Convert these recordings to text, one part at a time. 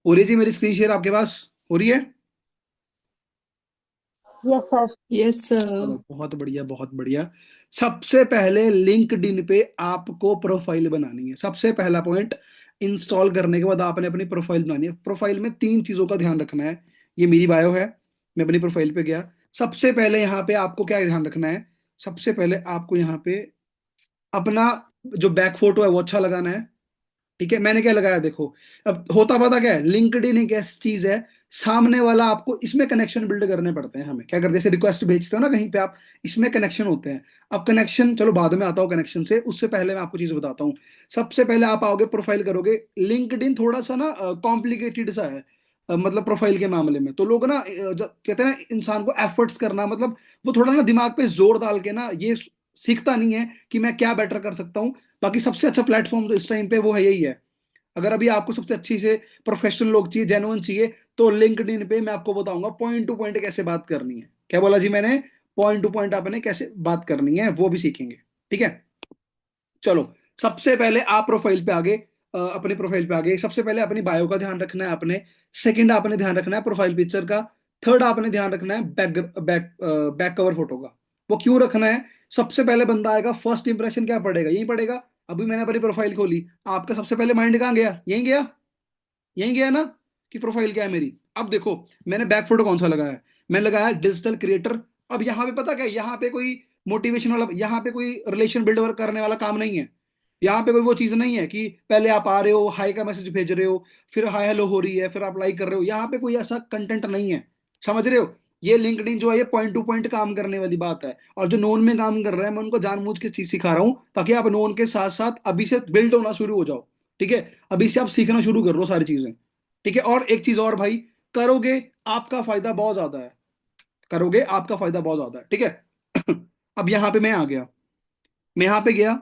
हो रही है जी मेरी स्क्रीन शेयर आपके पास? हो रही है? Yes sir. Yes sir. चलो बहुत बढ़िया बहुत बढ़िया। सबसे पहले लिंक्डइन पे आपको प्रोफाइल बनानी है, सबसे पहला पॉइंट। इंस्टॉल करने के बाद आपने अपनी प्रोफाइल बनानी है। प्रोफाइल में तीन चीजों का ध्यान रखना है। ये मेरी बायो है, मैं अपनी प्रोफाइल पे गया। सबसे पहले यहाँ पे आपको क्या ध्यान रखना है? सबसे पहले आपको यहाँ पे अपना जो बैक फोटो है वो अच्छा लगाना है। ठीक है, मैंने क्या लगाया देखो। अब होता पता क्या है, लिंक्डइन एक ऐसी चीज है, सामने वाला आपको इसमें कनेक्शन बिल्ड करने पड़ते हैं। हमें क्या करते हैं, जैसे रिक्वेस्ट भेजते हो ना कहीं पे आप, इसमें कनेक्शन होते हैं। अब कनेक्शन चलो बाद में आता हूँ कनेक्शन से, उससे पहले मैं आपको चीज बताता हूँ। सबसे पहले आप आओगे प्रोफाइल करोगे। लिंक्डइन थोड़ा सा ना कॉम्प्लिकेटेड सा है। मतलब प्रोफाइल के मामले में तो लोग ना कहते हैं ना इंसान को एफर्ट्स करना, मतलब वो थोड़ा ना दिमाग पे जोर डाल के ना ये सीखता नहीं है कि मैं क्या बेटर कर सकता हूँ। बाकी सबसे अच्छा प्लेटफॉर्म इस टाइम पे वो है, यही है। अगर अभी आपको सबसे अच्छी से प्रोफेशनल लोग चाहिए, जेन्युइन चाहिए, तो लिंक्डइन पे मैं आपको बताऊंगा पॉइंट टू पॉइंट कैसे बात करनी है। क्या बोला जी मैंने? पॉइंट टू पॉइंट आपने कैसे बात करनी है वो भी सीखेंगे। ठीक है, चलो। सबसे पहले आप प्रोफाइल पे आगे, अपनी प्रोफाइल पे आगे सबसे पहले अपनी बायो का ध्यान रखना है आपने। सेकंड आपने ध्यान रखना है प्रोफाइल पिक्चर का। थर्ड आपने ध्यान रखना है back back back cover photo का। वो क्यों रखना है? सबसे पहले बंदा आएगा, फर्स्ट इंप्रेशन क्या पड़ेगा? यही पड़ेगा। अभी मैंने अपनी प्रोफाइल खोली, आपका सबसे पहले माइंड कहाँ गया? यहीं गया, यहीं गया ना, कि प्रोफाइल क्या है मेरी। अब देखो, मैंने बैक फोटो कौन सा लगाया है? मैंने लगाया डिजिटल क्रिएटर। अब यहाँ पे पता क्या है, यहाँ पे कोई मोटिवेशन वाला, यहाँ पे कोई रिलेशन बिल्ड वर्क करने वाला काम नहीं है। यहाँ पे कोई वो चीज नहीं है कि पहले आप आ रहे हो, हाई का मैसेज भेज रहे हो, फिर हाई हेलो हो रही है, फिर आप लाइक कर रहे हो। यहाँ पे कोई ऐसा कंटेंट नहीं है, समझ रहे हो? ये लिंक्डइन जो है ये पॉइंट टू पॉइंट काम करने वाली बात है। और जो नोन में काम कर रहा है, मैं उनको जानबूझ के चीज सिखा रहा हूँ ताकि आप नोन के साथ साथ अभी से बिल्ड होना शुरू हो जाओ। ठीक है, अभी से आप सीखना शुरू कर लो सारी चीजें। ठीक है, और एक चीज और भाई, करोगे आपका फायदा बहुत ज्यादा है। करोगे आपका फायदा बहुत ज्यादा है। ठीक है अब यहां पे मैं आ गया, मैं यहां पे गया,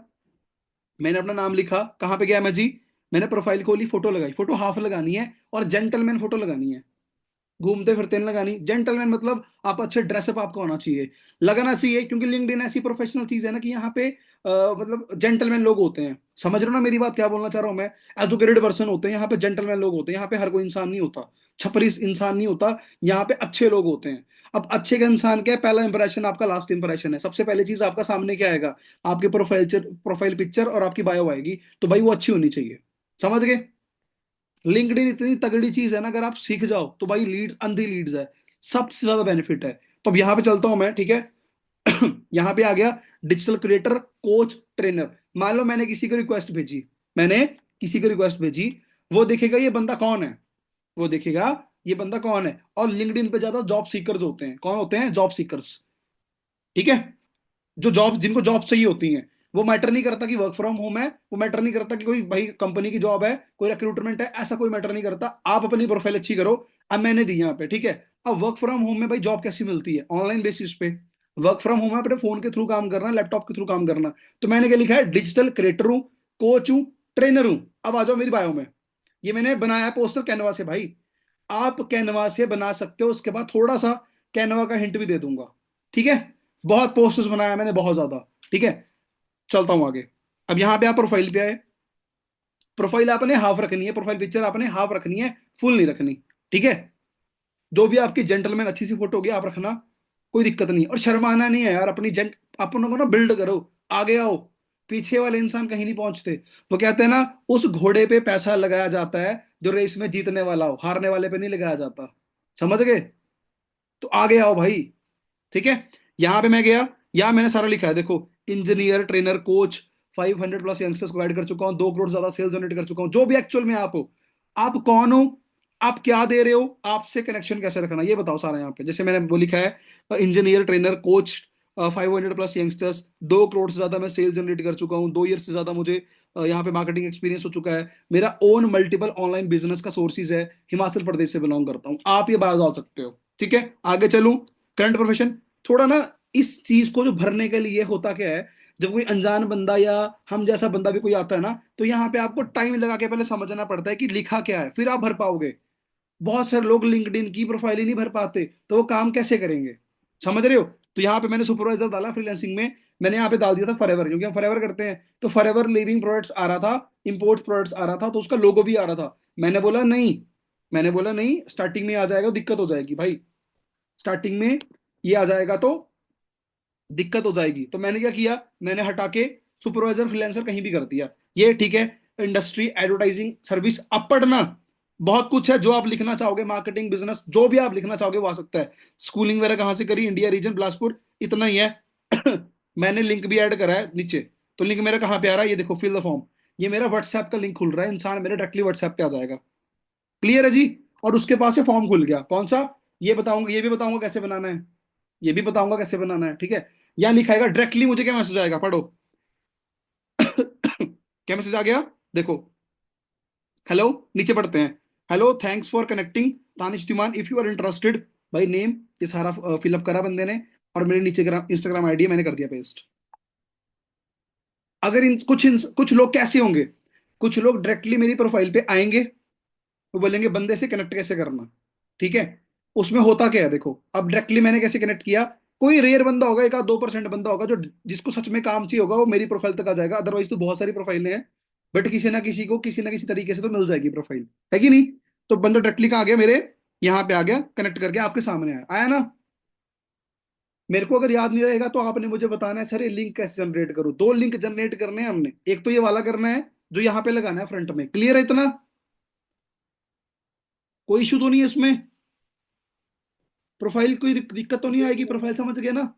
मैंने अपना नाम लिखा। कहां पे गया मैं जी? मैंने प्रोफाइल खोली, फोटो लगाई। फोटो हाफ लगानी है और जेंटलमैन फोटो लगानी है, घूमते फिरते नहीं लगानी। जेंटलमैन मतलब आप अच्छे ड्रेसअप आपको होना चाहिए, लगना चाहिए, क्योंकि लिंक्डइन ऐसी प्रोफेशनल चीज है ना कि यहाँ पे मतलब जेंटलमैन लोग होते हैं। समझ रहे हो ना मेरी बात, क्या बोलना चाह रहा हूँ मैं? एजुकेटेड पर्सन होते हैं यहाँ पे, जेंटलमैन लोग होते हैं यहाँ पे। हर कोई इंसान नहीं होता, छपरी इंसान नहीं होता। यहाँ पे अच्छे लोग होते हैं। अब अच्छे का इंसान क्या है? पहला इंप्रेशन आपका लास्ट इंप्रेशन है। सबसे पहली चीज आपका सामने क्या आएगा? आपके प्रोफाइल पिक्चर और आपकी बायो आएगी, तो भाई वो अच्छी होनी चाहिए। समझ गए? लिंक्डइन इतनी तगड़ी चीज है ना, अगर आप सीख जाओ तो भाई लीड्स अंधी लीड्स है, सबसे ज्यादा बेनिफिट है। तो अब यहाँ पे चलता हूं मैं, ठीक है यहाँ पे आ गया डिजिटल क्रिएटर कोच ट्रेनर। मान लो मैंने किसी को रिक्वेस्ट भेजी, मैंने किसी को रिक्वेस्ट भेजी, वो देखेगा ये बंदा कौन है, वो देखेगा ये बंदा कौन है। और लिंक्डइन पे ज्यादा जॉब सीकर्स होते हैं। कौन होते हैं? Job seekers. ठीक है, जो जॉब, जिनको जॉब चाहिए होती है। वो मैटर नहीं करता कि वर्क फ्रॉम होम है, वो मैटर नहीं करता कि कोई भाई कंपनी की जॉब है, कोई रिक्रूटमेंट है, ऐसा कोई मैटर नहीं करता। आप अपनी प्रोफाइल अच्छी करो। अब मैंने दी यहाँ पे, ठीक है। अब वर्क फ्रॉम होम में भाई जॉब कैसी मिलती है? ऑनलाइन बेसिस पे। वर्क फ्रॉम होम है, अपने फोन के थ्रू काम करना, लैपटॉप के थ्रू काम करना। तो मैंने क्या लिखा है? डिजिटल क्रिएटर हूँ, कोच हूँ, ट्रेनर हूँ। अब आ जाओ मेरी बायो में, ये मैंने बनाया पोस्टर कैनवा से भाई। आप कैनवा से बना सकते हो, उसके बाद थोड़ा सा कैनवा का हिंट भी दे दूंगा। ठीक है, बहुत पोस्टर्स बनाया मैंने, बहुत ज्यादा। ठीक है, चलता हूं आगे। अब यहां पे आप प्रोफाइल पे आए। प्रोफाइल आपने हाफ रखनी है, प्रोफाइल पिक्चर आपने हाफ रखनी है, फुल नहीं रखनी। ठीक है, जो भी आपकी जेंटलमैन अच्छी सी फोटो होगी आप रखना, कोई दिक्कत नहीं। और शर्माना नहीं है यार, अपनी जेंट अपनों को ना बिल्ड करो, आगे आओ। पीछे वाले इंसान कहीं नहीं पहुंचते। वो कहते हैं ना, उस घोड़े पे पैसा लगाया जाता है जो रेस में जीतने वाला हो, हारने वाले पे नहीं लगाया जाता। समझ गए? तो आगे आओ भाई। ठीक है, यहां पे मैं गया, यहां मैंने सारा लिखा है देखो। Engineer, trainer, coach, 500 plus youngsters को गाइड कर चुका हूं, 2 करोड़ ज्यादा सेल्स जनरेट कर चुका हूं। जो भी एक्चुअल में आप हो, आप कौन हो, आप क्या दे रहे हो, आपसे कनेक्शन कैसे रखना, ये बताओ सारा यहाँ पे। जैसे मैंने वो लिखा है engineer, trainer, coach, 500 plus youngsters, 2 crore से ज्यादा मैं सेल्स जनरेट कर चुका हूँ, 2 ईयर से ज्यादा मुझे यहाँ पे मार्केटिंग एक्सपीरियंस हो चुका है, मेरा ओन मल्टीपल ऑनलाइन बिजनेस का सोर्सेज है, हिमाचल प्रदेश से बिलोंग करता हूँ। आप ये बात डाल सकते हो। ठीक है, आगे चलूं। करंट प्रोफेशन, थोड़ा ना इस चीज को जो भरने के लिए होता क्या है, जब कोई अनजान बंदा या हम जैसा बंदा भी कोई आता है ना, तो यहाँ पे आपको टाइम लगा के पहले समझना पड़ता है कि लिखा क्या है, फिर आप भर पाओगे। बहुत सारे लोग लिंक्डइन की प्रोफाइल ही नहीं भर पाते, तो वो काम कैसे करेंगे? समझ रहे हो? तो यहाँ पे मैंने सुपरवाइजर डाला फ्रीलांसिंग में, मैंने यहाँ पे डाल दिया था फॉरएवर, क्योंकि हम फॉरएवर करते हैं। तो फॉरएवर लिविंग प्रोडक्ट्स आ रहा था, इंपोर्ट प्रोडक्ट्स आ रहा था, तो उसका लोगो भी आ रहा था। मैंने बोला नहीं, मैंने बोला नहीं, स्टार्टिंग में आ जाएगा दिक्कत हो जाएगी भाई, स्टार्टिंग में ये आ जाएगा तो दिक्कत हो जाएगी। तो मैंने क्या किया, मैंने हटा के सुपरवाइजर फ्रीलांसर कहीं भी कर दिया। ये ठीक है। इंडस्ट्री, एडवर्टाइजिंग, सर्विस, अब पढ़ना बहुत कुछ है जो आप लिखना चाहोगे, मार्केटिंग, बिजनेस, जो भी आप लिखना चाहोगे वो आ सकता है। स्कूलिंग वगैरह कहाँ से करी, इंडिया रीजन बिलासपुर, इतना ही है। मैंने लिंक भी ऐड करा है नीचे। तो लिंक मेरा कहाँ पे आ रहा है, ये देखो, फिल द फॉर्म। ये मेरा व्हाट्सएप का लिंक खुल रहा है, इंसान मेरे डायरेक्टली व्हाट्सएप पे आ जाएगा। क्लियर है जी। और उसके पास से फॉर्म खुल गया, कौन सा, ये बताऊंगा, ये भी बताऊंगा कैसे बनाना है, ये भी बताऊंगा कैसे बनाना है, ठीक है। यहाँ लिखाएगा डायरेक्टली, मुझे क्या मैसेज आएगा, पढ़ो। क्या मैसेज आ गया, देखो, हेलो, नीचे पढ़ते हैं। Hello, thanks for connecting Tanish तुमान, इफ यू आर इंटरेस्टेड, भाई नेम, ये सारा फिलअप करा बंदे ने, और मेरे नीचे इंस्टाग्राम आईडी मैंने कर दिया पेस्ट। अगर कुछ लोग कैसे होंगे, कुछ लोग डायरेक्टली मेरी प्रोफाइल पे आएंगे, वो बोलेंगे बंदे से कनेक्ट कैसे करना, ठीक है। उसमें होता क्या है देखो, अब डायरेक्टली मैंने कैसे कनेक्ट किया, कोई रेयर बंदा होगा, 1-2% बंदा होगा जो, जिसको सच में काम चाहिए होगा, वो मेरी प्रोफाइल तक आ जाएगा। अदरवाइज तो बहुत सारी प्रोफाइलें हैं, बट किसी ना किसी को किसी ना किसी तरीके से तो मिल जाएगी प्रोफाइल, है कि नहीं। तो बंदा डायरेक्टली कहाँ आ गया, मेरे यहाँ पे आ गया, कनेक्ट करके आपके सामने आया, आया ना। मेरे को अगर याद नहीं रहेगा तो आपने मुझे बताना है, सर ये लिंक कैसे जनरेट करूँ। 2 लिंक जनरेट करने हैं हमने, एक तो ये वाला करना है जो यहाँ पे लगाना है फ्रंट में, क्लियर है इतना, कोई इशू तो नहीं है इसमें, प्रोफाइल कोई दिक्कत तो नहीं आएगी, प्रोफाइल समझ गए ना।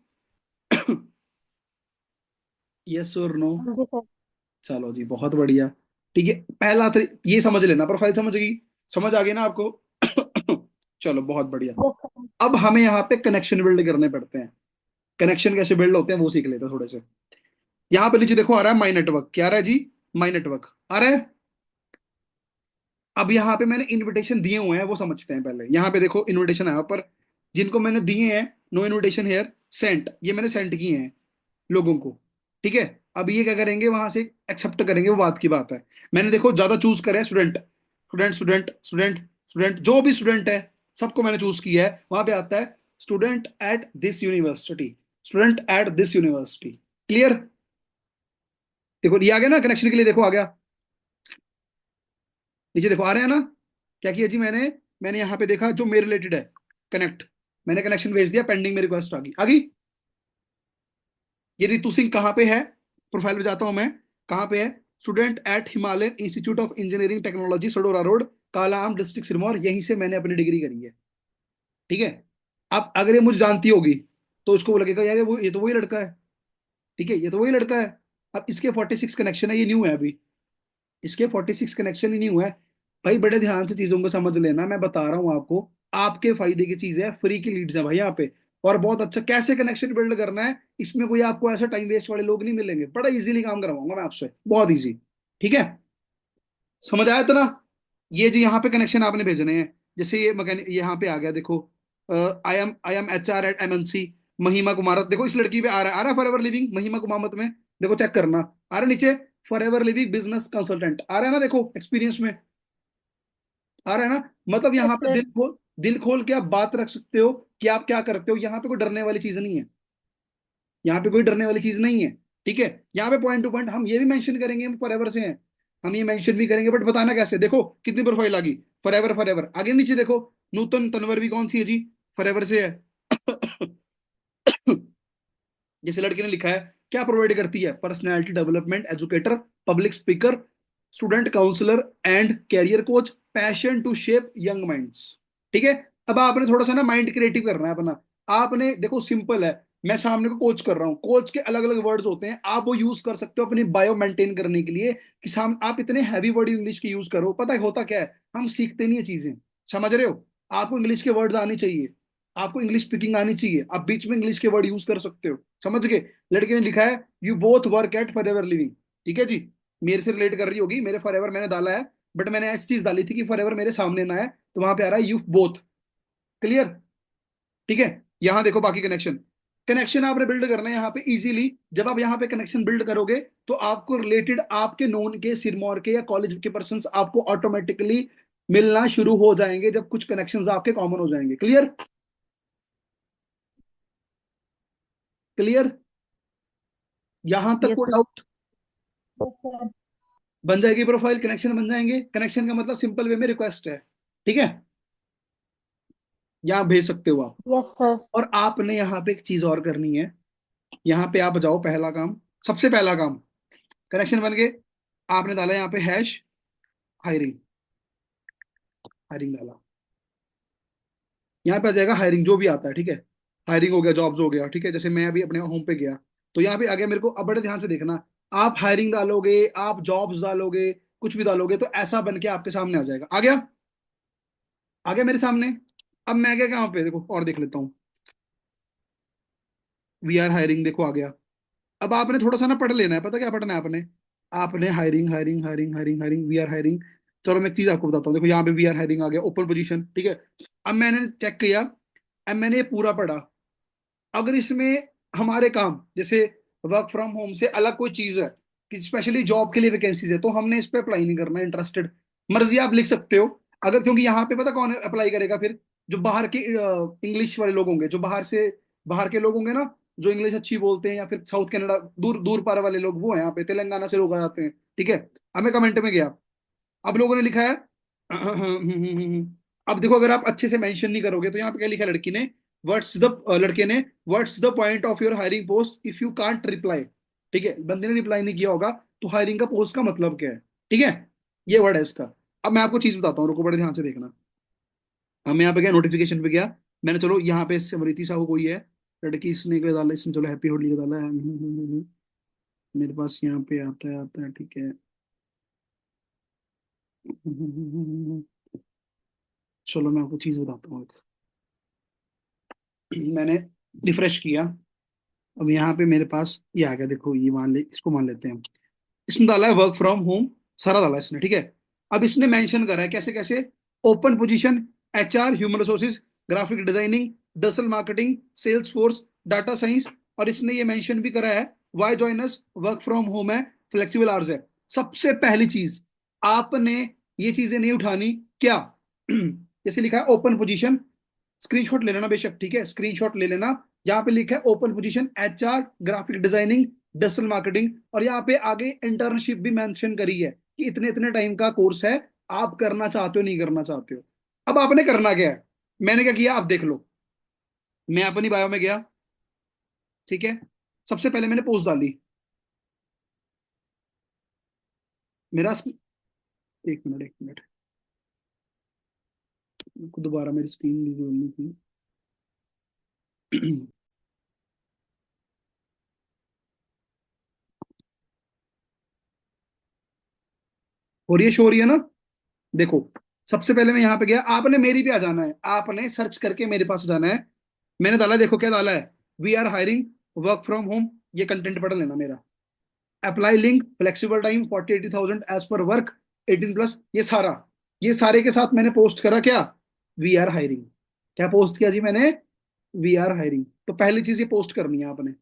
यस और नो। हाँ जी सर। चलो जी, बहुत बढ़िया। ठीक है, ये समझ लेना, प्रोफाइल समझ गई, समझ आ गई ना आपको। चलो बहुत बढ़िया। Yes sir. अब हमें यहाँ पे कनेक्शन बिल्ड करने पड़ते हैं। कनेक्शन कैसे बिल्ड होते हैं वो सीख लेते हैं थोड़े से। यहाँ पे नीचे देखो आ रहा है माई नेटवर्क, क्या आ रहा है जी, माई नेटवर्क आ रहा है। अब यहाँ पे मैंने इनविटेशन दिए हुए हैं, वो समझते हैं पहले। यहाँ पे देखो इनविटेशन आया पर, जिनको मैंने दिए हैं, नो इनविटेशन हेयर, सेंट, ये मैंने सेंड किए हैं लोगों को, ठीक है। अब ये क्या करेंगे, वहां से एक्सेप्ट करेंगे, वो बात की बात है। मैंने देखो ज्यादा चूज करे student, student student student student, जो भी स्टूडेंट है सबको मैंने चूज किया है। वहां पे आता है student at this university, student at this university, clear. देखो ये आ गया ना कनेक्शन के लिए, देखो आ गया, नीचे देखो आ रहे हैं ना। क्या किया जी मैंने, मैंने यहाँ पे देखा जो मेरे रिलेटेड है, कनेक्ट, मैंने कनेक्शन भेज दिया, पेंडिंग में रिक्वेस्ट आ गई। ये रितु सिंह कहाँ पे है, प्रोफाइल पे जाता हूं मैं, कहाँ पे है, student at Himalayan Institute of Engineering Technology, Sadora road, Kala Amb district Sirmaur, यहीं से मैंने अपनी डिग्री करी है, ठीक है। अब अगर ये मुझे जानती होगी तो उसको वो लगेगा यार ये तो वही लड़का है, ठीक है, ये तो वही लड़का है। अब इसके 46 कनेक्शन है, ये न्यू है अभी, इसके 46 कनेक्शन ही नहीं हुआ है। भाई बड़े ध्यान से चीजों को समझ लेना, मैं बता रहा हूँ आपको, आपके फायदे की चीज है, फ्री की लीड्स है भाई यहाँ पे। और बहुत अच्छा कैसे कनेक्शन बिल्ड करना है, इसमें कोई आपको ऐसा टाइम वेस्ट वाले लोग नहीं मिलेंगे, बड़ा इजीली काम करवाऊंगा मैं आपसे, बहुत इजी, ठीक है। समझ आया इतना। ये जी यहाँ पे कनेक्शन आपने भेजने हैं, जैसे ये मैकेनिक यहाँ पे आ गया देखो, I am HR at MNC, Mahima कुमारत, देखो इस लड़की पे आ रहा है फॉर एवर लिविंग महिमा कुमामत में, देखो चेक करना, आ रहा है नीचे, Forever Living business consultant, आ रहा है ना, देखो एक्सपीरियंस में आ रहा है ना। मतलब यस यहाँ पे सर। दिल खोल के आप बात रख सकते हो कि आप क्या करते हो, यहाँ पे कोई डरने वाली चीज नहीं है, यहाँ पे कोई डरने वाली चीज नहीं है, ठीक है। यहाँ पे पॉइंट टू पॉइंट हम ये भी मेंशन करेंगे हम फॉर एवर से हैं, हम ये मेंशन भी करेंगे, बट बताना कैसे, देखो कितनी प्रोफाइल आ गई, फॉर एवर आगे नीचे देखो, नूतन तनवर भी कौन सी है जी, फॉर एवर से है। जैसे लड़के ने लिखा है, क्या प्रोवाइड करती है, personality development educator, public speaker, student counsellor and career coach, passion to shape young minds, ठीक है। अब आपने थोड़ा सा ना माइंड क्रिएटिव करना है अपना। आपने देखो सिंपल है, मैं सामने को कोच कर रहा हूँ, कोच के अलग अलग वर्ड्स होते हैं, आप वो यूज कर सकते हो अपनी बायो मेंटेन करने के लिए, कि आप इतने हैवी वर्ड इंग्लिश के यूज करो, पता है होता क्या है, हम सीखते नहीं है चीजें, समझ रहे हो। आपको इंग्लिश के वर्ड्स आने चाहिए, आपको इंग्लिश स्पीकिंग आनी चाहिए, आप बीच में इंग्लिश के वर्ड यूज कर सकते हो, समझ गए। लड़के ने लिखा है you both work at for ever living, ठीक है जी, मेरे से रिलेट कर रही होगी, मेरे फॉर एवर मैंने डाला है, बट मैंने ऐसी चीज डाली थी कि फॉर एवर मेरे सामने ना है, तो वहां पे आ रहा है यू बोथ, क्लियर, ठीक है। यहां देखो बाकी कनेक्शन, कनेक्शन आपने बिल्ड करना है यहाँ पे इजीली। जब आप यहाँ पे कनेक्शन बिल्ड करोगे तो आपको रिलेटेड आपके नोन के सिरमौर के या कॉलेज के पर्सन आपको ऑटोमेटिकली मिलना शुरू हो जाएंगे, जब कुछ कनेक्शंस आपके कॉमन हो जाएंगे, क्लियर, क्लियर, यहां तक यस कोई सर। डाउट। Yes sir. बन जाएगी प्रोफाइल, कनेक्शन बन जाएंगे, कनेक्शन का मतलब सिंपल वे में रिक्वेस्ट है, ठीक है। यहाँ भेज सकते हो आप। Yes sir. और आपने यहाँ पे एक चीज और करनी है। यहाँ पे आप जाओ, पहला काम, सबसे पहला काम, कनेक्शन बन गए। आपने डाला यहाँ पे हैश हायरिंग, हायरिंग डाला। यहाँ पे आ जाएगा हायरिंग, जो भी आता है, ठीक है। हायरिंग हो गया, जॉब्स हो गया, ठीक है। जैसे मैं अभी अपने होम पे गया, तो यहाँ पे आ गया मेरे को। अब बड़े ध्यान से देखना, आप हायरिंग डालोगे, आप जॉब्स डालोगे, कुछ भी डालोगे, तो ऐसा बन के आपके सामने आ जाएगा। आ गया? आ गया मेरे सामने। अब मैं क्या कहाँ पे, देखो और देख लेता हूँ। वी आर हायरिंग, देखो आ गया। अब आपने थोड़ा सा ना पढ़ लेना है, पता क्या पढ़ना है आपने? आपने hiring hiring hiring hiring hiring, we are hiring. चलो मैं एक चीज आपको बताता हूँ, देखो यहाँ पे वी आर हायरिंग आ गया, ओपन पोजीशन, ठीक है। अब मैंने चेक किया, अब मैंने ये पूरा पढ़ा। अगर इसमें हमारे काम, जैसे वर्क फ्रॉम होम से अलग कोई चीज है, कि स्पेशली जॉब के लिए वैकेंसीज है, तो हमने इस पे अप्लाई नहीं करना। इंटरेस्टेड, मर्जी आप लिख सकते हो। अगर, क्योंकि यहाँ पे पता कौन अप्लाई करेगा फिर? जो बाहर के इंग्लिश वाले लोग होंगे, जो बाहर के लोग होंगे ना, जो इंग्लिश अच्छी बोलते हैं, या फिर साउथ कनाडा, दूर दूर पार वाले लोग, वो हैं यहाँ पे, तेलंगाना से लोग आ जाते हैं, ठीक है। अब मैं कमेंट में गया, अब लोगों ने लिखा है अब देखो, अगर आप अच्छे से मेंशन नहीं करोगे, तो यहाँ पे क्या लिखा है लड़की ने, व्हाट्स द लड़के ने, what's the point of your hiring post if you can't reply. ठीक है, बंदे ने रिप्लाई नहीं किया होगा, तो हायरिंग का पोस्ट का मतलब क्या है? ठीक है, ये वर्ड है इसका। अब मैं आपको चीज बताता हूँ, रुको बड़े ध्यान से देखना। अब मैं यहाँ पे गया, नोटिफिकेशन पे गया, मैंने, चलो यहाँ पे समृति साहू कोई है लड़की, इसने क्या डाला, इसने चलो हैप्पी होली का डाला है। मेरे पास यहाँ पे आता है, ठीक है। चलो मैं आपको चीज बताता हूँ एक। मैंने रिफ्रेश किया, अब यहाँ पे मेरे पास ये आ गया, देखो ये मान ले, इसको मान लेते हैं। इसमें डाला है वर्क फ्रॉम होम, सारा डाला है इसने, ठीक है। अब इसने मेंशन करा है कैसे कैसे, open position, HR, human resources, graphic designing, digital marketing, sales force, data science. और इसने ये मेंशन भी करा है, why join us, work from home है, फ्लेक्सिबल आवर्स है। सबसे पहली चीज, आपने ये चीजें नहीं उठानी क्या? जैसे लिखा है ओपन पोजीशन, स्क्रीनशॉट ले लेना बेशक, ठीक है, स्क्रीनशॉट ले लेना। यहाँ पे लिखा है open position, HR, graphic designing, digital marketing. और यहाँ पे आगे इंटर्नशिप भी मेंशन करी है कि इतने इतने टाइम का कोर्स है, आप करना चाहते हो नहीं करना चाहते हो। अब आपने करना क्या है? मैंने क्या किया, आप देख लो। मैं अपनी बायो में गया, ठीक है। सबसे पहले मैंने पोस्ट डाली, मेरा एक मिनट, दोबारा मेरी स्क्रीन नहीं खोलनी थी। और ये शो हो रही है ना, देखो। सबसे पहले मैं यहाँ पे गया, आपने मेरी पे आ जाना है, आपने सर्च करके मेरे पास जाना है। मैंने डाला, देखो क्या डाला है, we are hiring, work from home, ये कंटेंट पढ़ लेना मेरा। Apply link, flexible time, 40-80,000 as per work, 18+, ये सारा, ये सारे के साथ मैंने पोस्ट करा क्या, वी आर हायरिंग। क्या पोस्ट किया जी मैंने? We are hiring. तो पहली चीज ये पोस्ट करनी है आपने,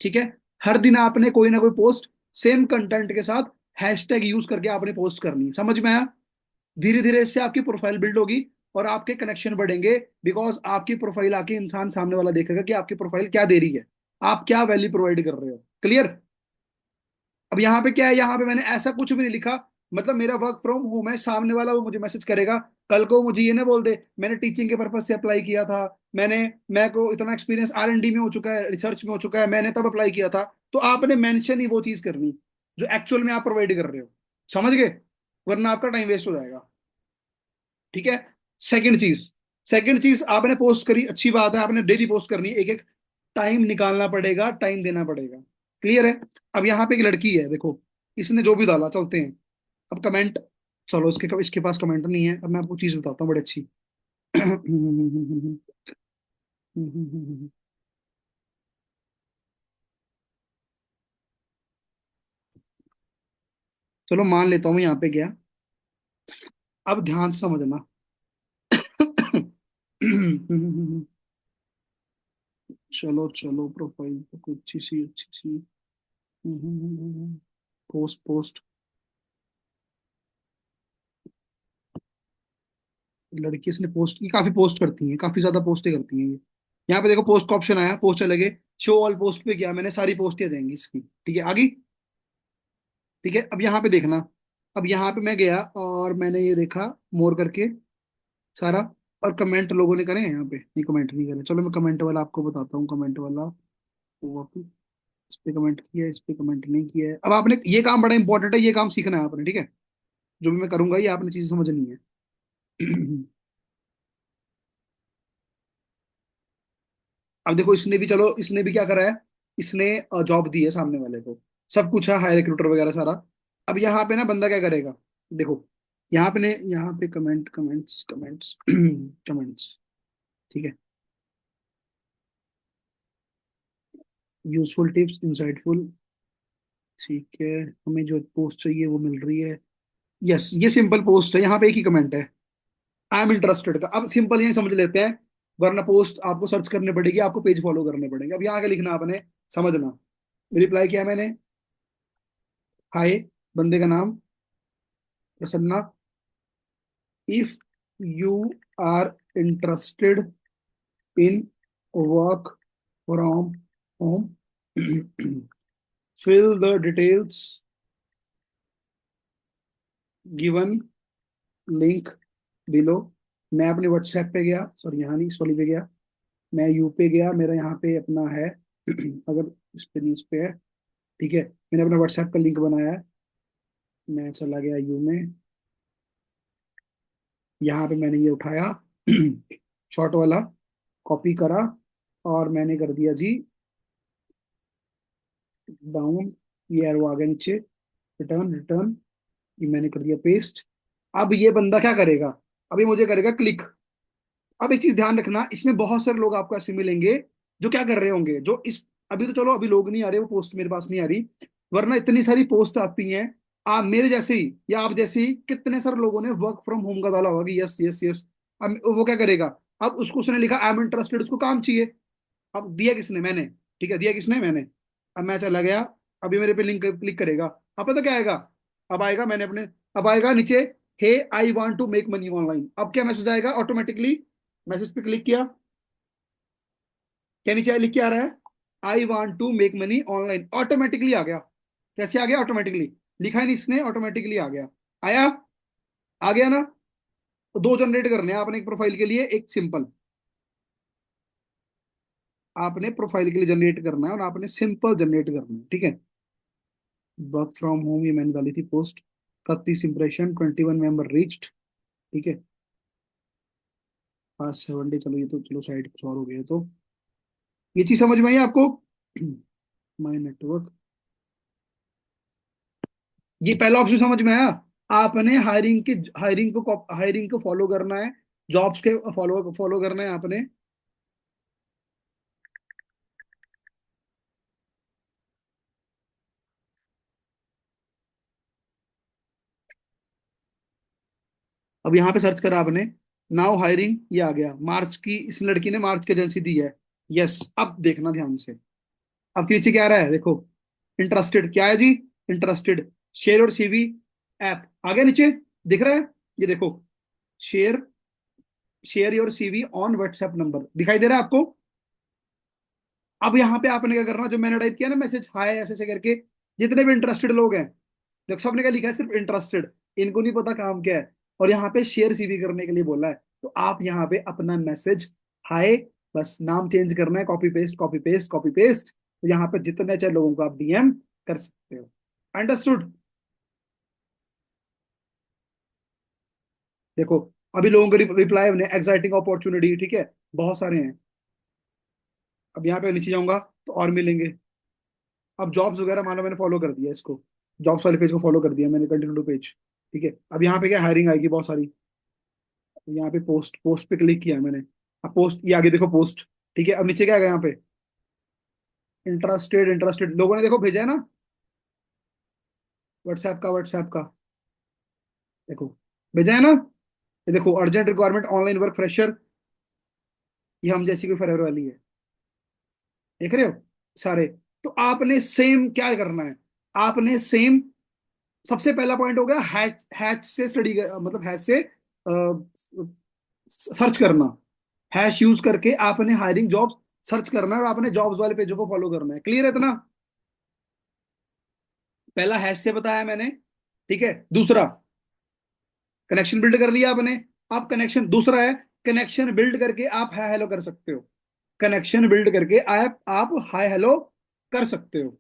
ठीक है। हर दिन आपने कोई ना कोई पोस्ट सेम कंटेंट के साथ हैशटैग यूज करके आपने पोस्ट करनी है, समझ में आया? धीरे धीरे इससे आपकी प्रोफाइल बिल्ड होगी और आपके कनेक्शन बढ़ेंगे। बिकॉज आपकी प्रोफाइल आके इंसान सामने वाला देखेगा कि आपकी प्रोफाइल क्या दे रही है, आप क्या वैल्यू प्रोवाइड कर रहे हो। क्लियर? अब यहाँ पे क्या है, यहाँ पे मैंने ऐसा कुछ भी नहीं लिखा, मतलब मेरा वर्क फ्रॉम होम है, सामने वाला वो मुझे मैसेज करेगा, कल को मुझे ये ना बोल दे मैंने टीचिंग के पर्पज से अप्लाई किया था, मैंने, मैं को इतना एक्सपीरियंस R&D में हो चुका है, रिसर्च में हो चुका है, मैंने तब अप्लाई किया था। तो आपने मेंशन ही वो चीज करनी जो एक्चुअल में आप प्रोवाइड कर रहे हो, समझ गए? वरना आपका टाइम वेस्ट हो जाएगा, ठीक है। सेकंड चीज, सेकंड चीज आपने पोस्ट करी, अच्छी बात है, आपने डेली पोस्ट करनी है, एक एक टाइम निकालना पड़ेगा, टाइम देना पड़ेगा। क्लियर है? अब यहाँ पे एक लड़की है, देखो, इसने जो भी डाला, चलते हैं। अब कमेंट, चलो इसके पास कमेंट नहीं है। अब मैं आपको चीज बताता हूँ बड़ी अच्छी। चलो मान लेता हूँ मैं यहाँ पे गया, अब ध्यान से समझना। चलो चलो, प्रोफाइल तो कोई अच्छी सी, अच्छी सी। पोस्ट पोस्ट, लड़की इसने पोस्ट की, काफी पोस्ट करती हैं, काफी ज्यादा पोस्टें करती हैं ये। यहाँ पे देखो पोस्ट का ऑप्शन आया, पोस्ट चलेगे, शो ऑल पोस्ट पे किया मैंने, सारी पोस्टें आ जाएंगी इसकी, ठीक है, आगे। ठीक है, अब यहाँ पे देखना, अब यहाँ पे मैं गया और मैंने ये देखा मोर करके सारा। और कमेंट लोगों ने करे हैं यहाँ पे? नहीं, कमेंट नहीं करे। चलो मैं कमेंट वाला आपको बताता हूँ, कमेंट वाला। वो इस पे कमेंट किया है, इस पे कमेंट नहीं किया है। अब आपने ये काम बड़ा इंपॉर्टेंट है, ये काम सीखना है आपने, ठीक है? जो भी मैं करूंगा ये आपने चीजें समझनी है। अब देखो इसने भी, चलो इसने भी क्या करा है, इसने जॉब दी है सामने वाले को, सब कुछ है, हाई रिक्रूटर वगैरह सारा। अब यहाँ पे ना बंदा क्या करेगा, देखो यहाँ पे ने, यहाँ पे कमेंट, कमेंट्स, कमेंट्स, कमेंट्स, ठीक है। यूजफुल टिप्स, इंसाइटफुल, ठीक है। हमें जो पोस्ट चाहिए वो मिल रही है। यस, ये सिंपल पोस्ट है, यहाँ पे एक ही कमेंट है, आई एम इंटरेस्टेड का। अब सिंपल यही समझ लेते हैं, वरना पोस्ट आपको सर्च करनी पड़ेगी, आपको पेज फॉलो करने पड़ेंगे। अब यहाँ आगे लिखना आपने, समझना। रिप्लाई किया मैंने, हाय, बंदे का नाम Prasanna, if you are interested in work from home, fill the details given link below. मैं अपने व्हाट्सएप पे गया, सॉरी यहाँ नहीं, इस वाली पे गया, मैं यू पे गया, मेरा यहाँ पे अपना है, अगर इस पे नहीं, इस पे है, ठीक है। मैंने अपना व्हाट्सएप का लिंक बनाया है, मैं चला गया यू में, यहाँ पे मैंने ये उठाया, शॉर्ट वाला, कॉपी करा, और मैंने कर दिया जी डाउन, ये एरो आ गया नीचे, रिटर्न, रिटर्न, ये मैंने कर दिया पेस्ट। अब ये बंदा क्या करेगा, अभी मुझे करेगा क्लिक। अब एक चीज ध्यान रखना, इसमें बहुत सारे लोग आपको ऐसे मिलेंगे जो क्या कर रहे होंगे, जो इस, अभी तो चलो अभी लोग नहीं आ रहे, वो पोस्ट मेरे पास नहीं आ रही, वरना इतनी सारी पोस्ट आती हैं। आप मेरे जैसे ही या आप जैसे ही कितने सारे लोगों ने वर्क फ्रॉम होम का डाला होगा कि यस यस यस। अब वो क्या करेगा, अब उसको उसने लिखा आई एम इंटरेस्टेड, उसको काम चाहिए। अब दिया किसने, मैंने, ठीक है, दिया किसने, मैंने। अब मैं चला गया, अभी मेरे पे लिंक क्लिक करेगा, अब पता क्या आएगा, अब आएगा मैंने अपने, अब आएगा नीचे, hey I want to make money online. अब क्या मैसेज आएगा ऑटोमेटिकली, मैसेज पे क्लिक किया, क्या नीचे लिख के आ रहा है, I want to make money online, automatically आ गया। कैसे आ गया ऑटोमेटिकली, लिखा ही नहीं इसने, ऑटोमेटिकली आ गया। आया, आ गया ना। तो दो जनरेट करने हैं आपने एक प्रोफाइल के लिए, एक सिंपल, आपने प्रोफाइल के लिए जनरेट करना है और आपने सिंपल जनरेट करना है, ठीक है। वर्क फ्रॉम होम, ये मैंने डाली थी पोस्ट, 31 इंप्रेशन, 21 मेंबर रीच्ड, ठीक है। आज 7 डे, चलो ये तो चलो साइड कुछ और हो गया, तो ये चीज समझ में आई आपको? माई नेटवर्क, ये पहला ऑप्शन समझ में आया। आपने हायरिंग को फॉलो करना है, जॉब्स के फॉलो फॉलो करना है आपने। अब यहाँ पे सर्च करा आपने, नाउ हायरिंग, ये आ गया, मार्च की, इस लड़की ने मार्च की एजेंसी दी है। यस, अब देखना ध्यान से, अब नीचे क्या आ रहा है देखो, इंटरेस्टेड क्या है जी, इंटरेस्टेड, शेयर और सीवी ऐप आ गया नीचे, दिख रहा है, ये देखो, share, share your CV on WhatsApp number, दिखाई दे रहा है आपको? अब यहाँ पे आपने क्या करना, जो मैंने टाइप किया ना मैसेज, हाय ऐसे ऐसे करके, जितने भी इंटरेस्टेड लोग हैं, देखो सबने क्या लिखा है, सिर्फ इंटरेस्टेड, इनको नहीं पता काम क्या है, और यहाँ पे शेयर सीवी करने के लिए बोला है। तो आप यहाँ पे अपना मैसेज, हाय, बस नाम चेंज करना है, copy paste, copy paste, copy paste, तो यहाँ पे जितने चाहे लोगों को आप डीएम कर सकते हो। अंडरस्टूड? देखो अभी लोगों के रिप्लाई ने एक्साइटिंग अपॉर्चुनिटी, ठीक है, बहुत सारे हैं। अब यहाँ पे नीचे जाऊंगा तो और मिलेंगे। अब जॉब्स वगैरह मानो मैंने फॉलो कर दिया इसको, जॉब्स वाले पेज को फॉलो कर दिया मैंने, कंटिन्यू टू पेज, ठीक है। अब यहाँ पे क्या, हायरिंग आएगी बहुत सारी, यहाँ पे पोस्ट, पोस्ट पे क्लिक किया मैंने, अब पोस्ट, ये आगे देखो पोस्ट, ठीक है। अब नीचे क्या आएगा यहाँ पे, इंटरेस्टेड, इंटरेस्टेड लोगों ने देखो भेजा है ना, व्हाट्सएप का, देखो भेजा है ना, ये देखो, urgent requirement online work fresher, ये हम जैसी कोई फॉरएवर वाली है, देख रहे हो सारे। तो आपने सेम क्या करना है, आपने सेम, सबसे पहला पॉइंट हो गया हैच, हैच से स्टडी, मतलब हैच से सर्च करना, हैश यूज करके आपने हायरिंग जॉब्स सर्च करना है, और आपने जॉब्स वाले पेजों को फॉलो करना है। क्लियर है इतना? पहला हैश से बताया मैंने, ठीक है। दूसरा, कनेक्शन बिल्ड कर लिया आपने। अब कनेक्शन दूसरा है, कनेक्शन बिल्ड करके आप हाय हेलो कर सकते हो। कनेक्शन बिल्ड करके आप हाय हेलो कर सकते हो।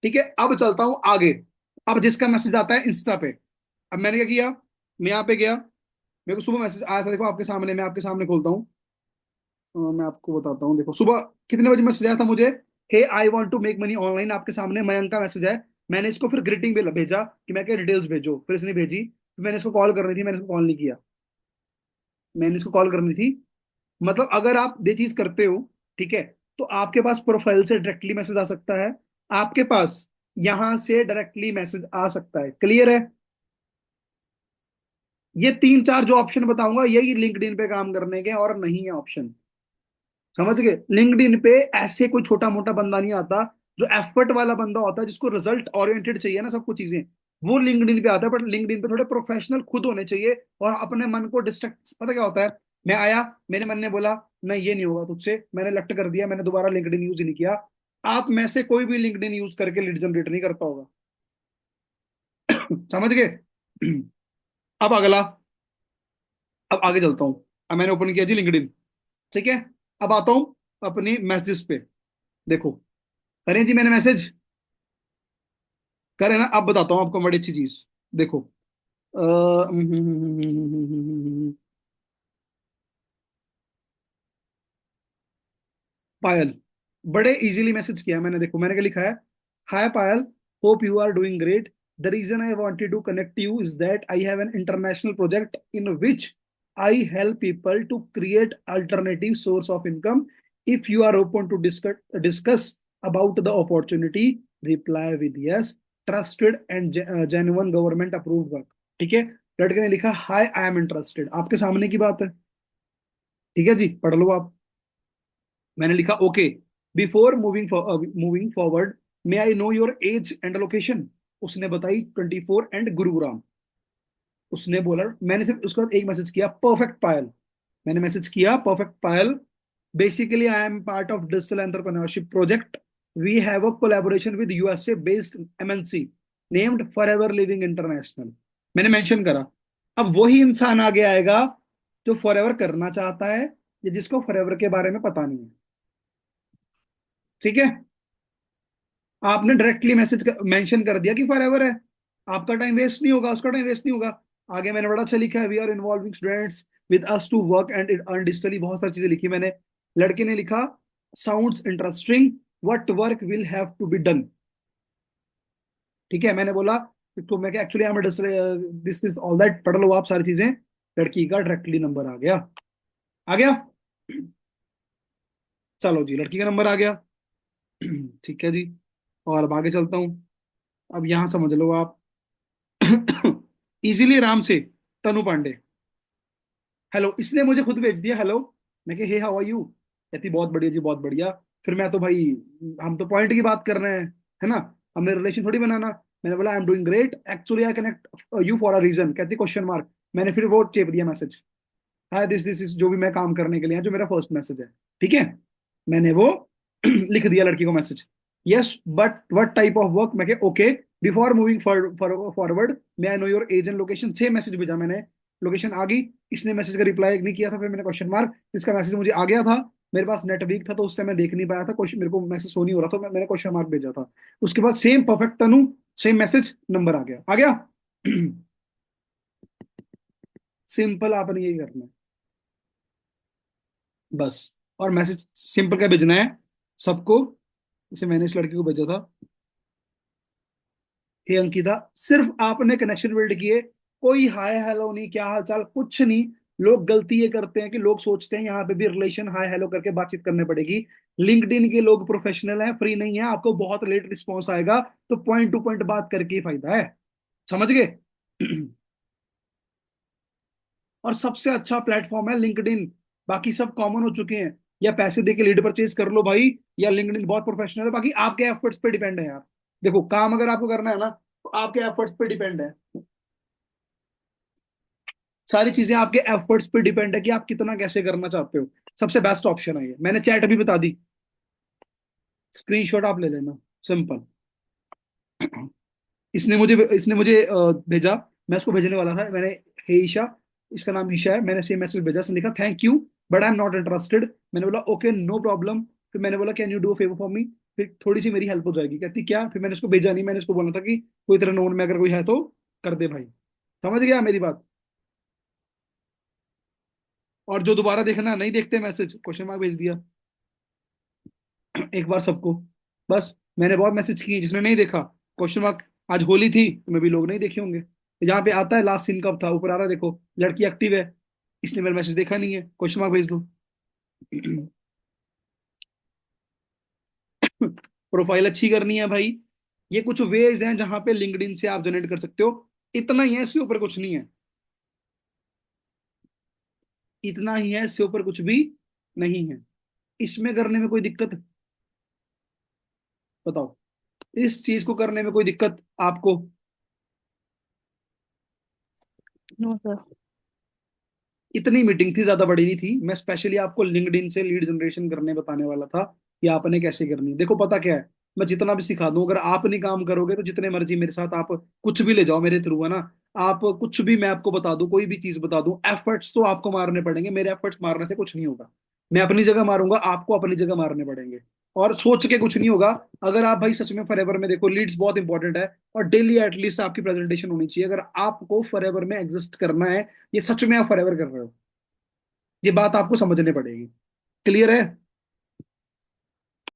ठीक है, अब चलता हूं आगे। अब जिसका मैसेज आता है इंस्टा पे, अब मैंने क्या किया, मैं यहाँ पे गया, मेरे को सुबह मैसेज आया था, देखो आपके सामने, मैं आपके सामने खोलता हूँ। मैं आपको बताता हूँ, देखो सुबह कितने बजे मैसेज आया था मुझे। Hey I want to make money online, आपके सामने मयंक का मैसेज है। मैंने इसको फिर ग्रीटिंग पे भेजा कि मैं क्या डिटेल्स भेजो, फिर इसने भेजी, फिर मैंने इसको कॉल करनी थी, मैंने इसको कॉल नहीं किया। मैंने इसको कॉल करनी थी। मतलब अगर आप ये चीज करते हो, ठीक है, तो आपके पास प्रोफाइल से डायरेक्टली मैसेज आ सकता है, आपके पास यहां से डायरेक्टली मैसेज आ सकता है। क्लियर है? ये तीन चार जो ऑप्शन बताऊंगा यही लिंक्डइन पे काम करने के, और नहीं है ऑप्शन। समझ गए? लिंक्डइन पे ऐसे कोई छोटा मोटा बंदा नहीं आता, जो एफर्ट वाला बंदा होता है, जिसको रिजल्ट ओरिएंटेड चाहिए ना सब कुछ चीजें, वो लिंक्डइन पे आता है। बट लिंक्डइन पे थोड़े प्रोफेशनल खुद होने चाहिए, और अपने मन को डिस्ट्रैक्ट, पता क्या होता है, मैं आया, मेरे मन ने बोला नहीं ये नहीं होगा तुझसे, मैंने लेफ्ट कर दिया, मैंने दोबारा लिंक्डइन यूज ही नहीं किया। आप में से कोई भी लिंक्डइन यूज करके लीड जनरेट नहीं करता होगा। समझ गए? अब अगला, अब आगे चलता हूँ। अब मैंने ओपन किया जी लिंक्डइन, ठीक है। अब आता हूँ अपनी मैसेजेस पे, देखो, करें जी मैंने मैसेज, करें ना। अब बताता हूँ आपको बड़ी अच्छी चीज, देखो। पायल, बड़े इजीली मैसेज किया मैंने, देखो मैंने क्या लिखा है। Hi Payal, hope you are doing great. The reason I wanted to connect you is that I have an international project in which I help people to create alternative source of income. If you are open to discuss about the opportunity, reply with yes, trusted and genuine government approved work. ठीक है, लड़के ने लिखा हाय I am interested, आपके सामने की बात है। ठीक है जी, पढ़ लो आप। मैंने लिखा okay, before moving forward, may I know your age and location. उसने बताई 24 एंड गुरुग्राम। उसने बोला, मैंने सिर्फ उसके बाद एक मैसेज किया, परफेक्ट पायल। मैंने मैसेज किया perfect Payal, basically I am part of digital entrepreneurship project, we have a collaboration with USA based MNC named Forever Living International. मैंने मेंशन करा। अब वही इंसान आगे आएगा जो फॉर एवर करना चाहता है, या जिसको फॉर एवर के बारे में पता नहीं है। ठीक है, आपने डायरेक्टली मैसेज मेंशन कर दिया कि फॉर एवर है, आपका टाइम वेस्ट नहीं होगा, उसका टाइम वेस्ट नहीं होगा। आगे मैंने बड़ा अच्छा लिखा है, we are involving students with us to work and earn digitally, बहुत सारी चीजें लिखी मैंने। लड़के ने लिखा sounds interesting, what work will have to be done. ठीक है, मैंने बोला तो मैं क्या actually I am this this all that, पढ़ लो आप सारी चीजें। लड़की का डायरेक्टली नंबर आ गया। आ गया? चलो जी, लड़की का नंबर आ गया। ठीक है जी, और अब आगे चलता हूँ। अब यहां समझ लो आप। इजीली राम से, तनु पांडे, हेलो, इसने मुझे खुद भेज दिया हेलो। मैं कहा हे हाउ आर यू, कहती बहुत बढ़िया जी बहुत बढ़िया। फिर मैं तो भाई, हम तो पॉइंट की बात कर रहे हैं, है ना, हमने रिलेशन थोड़ी बनाना। मैंने बोला I am doing great, actually I connect you for a reason, कहती क्वेश्चन मार्क। मैंने फिर वो चेप दिया message, hi this this is, जो भी मैं काम करने के लिए, जो मेरा फर्स्ट मैसेज है। ठीक है, मैंने वो लिख दिया लड़की को message, yes but what type of work. मैं okay, before moving forward may I know your age and location. Same message भेजा मैंने, लोकेशन आ गई। इसने मैसेज का रिप्लाई नहीं किया था, फिर मैंने क्वेश्चन मार्क, इसका मैसेज मुझे आ गया था। मेरे पास नेट वीक था तो उस टाइम मैं देख नहीं पाया था, क्वेश्चन मेरे को मैसेज शो नहीं हो रहा था, मैंने क्वेश्चन मार्क भेजा था। उसके बाद सेम परफेक्ट तनु, सेम मैसेज, नंबर आ गया, आ गया। सिंपल, आपने यही करना है बस। और मैसेज सिंपल क्या भेजना है सबको, जैसे मैंने इस लड़के को भेजा था, हे अंकिता, सिर्फ आपने कनेक्शन बिल्ड किए, कोई हाय हेलो नहीं, क्या हाल चाल, कुछ नहीं। लोग गलती ये करते हैं कि लोग सोचते हैं यहाँ पे भी रिलेशन हाय हेलो करके बातचीत करनी पड़ेगी। लिंक्डइन के लोग प्रोफेशनल हैं, फ्री नहीं है, आपको बहुत लेट रिस्पॉन्स आएगा, तो पॉइंट टू पॉइंट बात करके ही फायदा है। समझ गए? और सबसे अच्छा प्लेटफॉर्म है लिंक्डइन, बाकी सब कॉमन हो चुके हैं। या पैसे देके लीड परचेज कर लो भाई, या लिंक्डइन बहुत प्रोफेशनल है, बाकी आपके एफर्ट्स पे डिपेंड है यार। देखो काम अगर आपको करना है ना, तो आपके एफर्ट्स पे डिपेंड है, सारी चीजें आपके एफर्ट्स पे डिपेंड है कि आप कितना कैसे करना चाहते हो। सबसे बेस्ट ऑप्शन है ये, मैंने चैट भी बता दी, स्क्रीनशॉट आप ले लेना, सिंपल। इसने मुझे भेजा, मैं उसको भेजने वाला था, मैंने हे ईशा, इसका नाम ईशा है, मैंने सेम मैसेज भेजा, उसने लिखा thank you but I am not interested. मैंने बोला ओके नो प्रॉब्लम। फिर मैंने बोला can you do a favour for me, फिर थोड़ी सी मेरी हेल्प हो जाएगी। कहती क्या? फिर मैंने उसको भेजा नहीं, मैंने उसको बोला था कि कोई तेरा नोन में अगर कोई है तो कर दे भाई। समझ गया मेरी बात? और जो दोबारा देखना नहीं देखते मैसेज, क्वेश्चन मार्क भेज दिया एक बार सबको। बस मैंने बहुत मैसेज किए, जिसने नहीं देखा क्वेश्चन मार्क। आज होली थी तो मे भी लोग नहीं देखे होंगे, जहाँ पे आता है लास्ट सीन कब था ऊपर आ रहा है देखो, लड़की एक्टिव है, इसने मेरा मैसेज देखा नहीं है, क्वेश्चन मार्क भेज दो। प्रोफाइल अच्छी करनी है भाई, ये कुछ वेज हैं जहां पे लिंक्डइन से आप जनरेट कर सकते हो। इतना ही है, इससे ऊपर कुछ नहीं है। इतना ही है, इससे ऊपर कुछ भी नहीं है। इसमें करने में कोई दिक्कत? बताओ, इस चीज को करने में कोई दिक्कत आपको? No sir. इतनी मीटिंग थी, ज्यादा बड़ी नहीं थी। मैं स्पेशली आपको लिंक्डइन से लीड जनरेशन करने बताने वाला था कि आपने कैसे करनी है। देखो पता क्या है, मैं जितना भी सिखा दूं, अगर आप नहीं काम करोगे तो जितने मर्जी मेरे साथ आप कुछ भी ले जाओ मेरे थ्रू, है ना। आप कुछ भी मैं आपको बता दूं, कोई भी चीज बता दूं, एफर्ट्स तो आपको मारने पड़ेंगे, मेरे एफर्ट्स मारने से कुछ नहीं होगा। मैं अपनी जगह मारूंगा, आपको अपनी जगह मारने पड़ेंगे। और सोच के कुछ नहीं होगा। अगर आप भाई सच में फॉरएवर में, देखो लीड्स बहुत इंपॉर्टेंट है, और डेली एटलीस्ट आपकी प्रेजेंटेशन होनी चाहिए, अगर आपको फॉरएवर में एग्जिस्ट करना है। ये सच में आप फॉरएवर कर रहे हो, ये बात आपको समझनी पड़ेगी। क्लियर है?